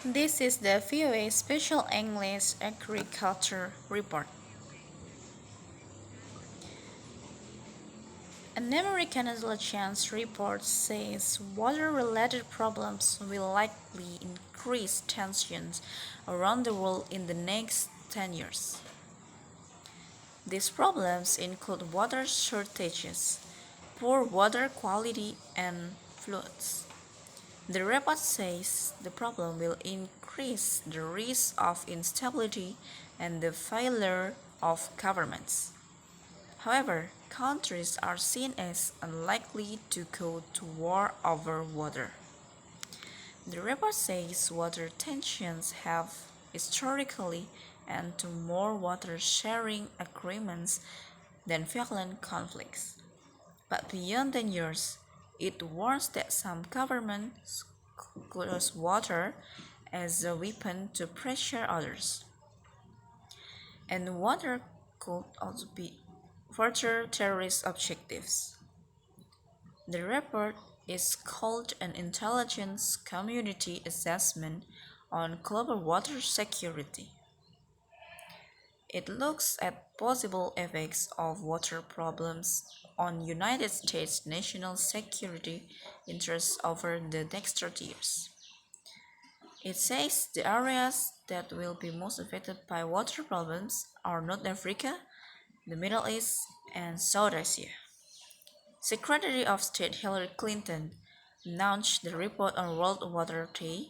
This is the VOA Special English Agriculture Report. An American intelligence report says water-related problems will likely increase tensions around the world in the next 10 years. These problems include water shortages, poor water quality, and floods. The report says the problem will increase the risk of instability and the failure of governments. However, countries are seen as unlikely to go to war over water. The report says water tensions have historically led to more water sharing agreements than violent conflicts. But beyond 10 years, it warns that some governments could use water as a weapon to pressure others. And water could also be further terrorist objectives. The report is called an intelligence community assessment on global water security. It looks at possible effects of water problems on United States national security interests over the next 30 years. It says the areas that will be most affected by water problems are North Africa, the Middle East, and South Asia. Secretary of State Hillary Clinton announced the report on World Water Day,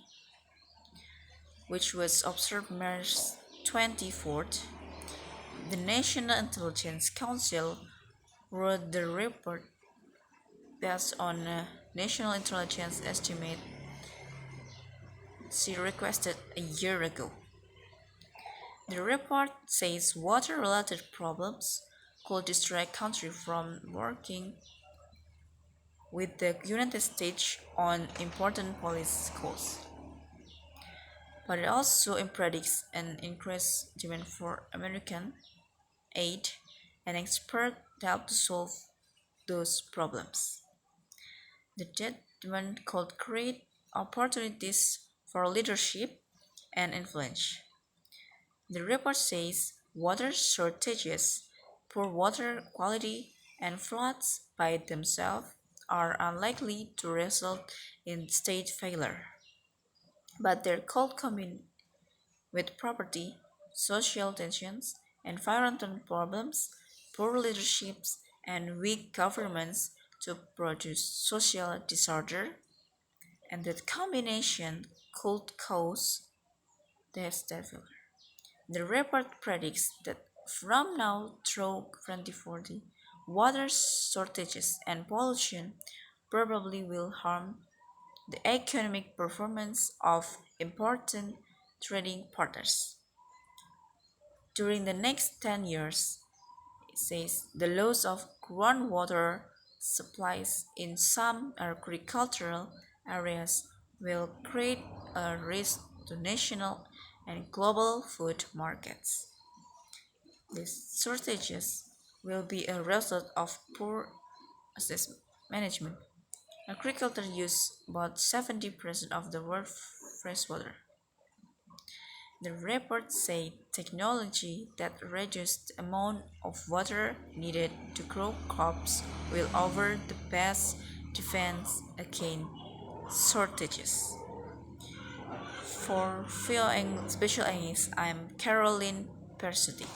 which was observed March 24th. The National Intelligence Council wrote the report based on a national intelligence estimate she requested a year ago. The report says water-related problems could distract countries from working with the United States on important policy goals. But it also predicts an increased demand for American aid and experts to help to solve those problems. The demand could create opportunities for leadership and influence. The report says water shortages, poor water quality, and floods by themselves are unlikely to result in state failure, but they could combine with poverty, social tensions, environmental problems, poor leaderships, and weak governments to produce social disorder, and that combination could cause death. The report predicts that from now through 2040, water shortages and pollution probably will harm the economic performance of important trading partners. During the next 10 years, it says the loss of groundwater supplies in some agricultural areas will create a risk to national and global food markets. These shortages will be a result of poor asset management. Agriculture uses about 70% of the world's freshwater. The report said technology that reduces the amount of water needed to grow crops will offer the best defense against shortages. For Special English, I'm Caroline Persuti.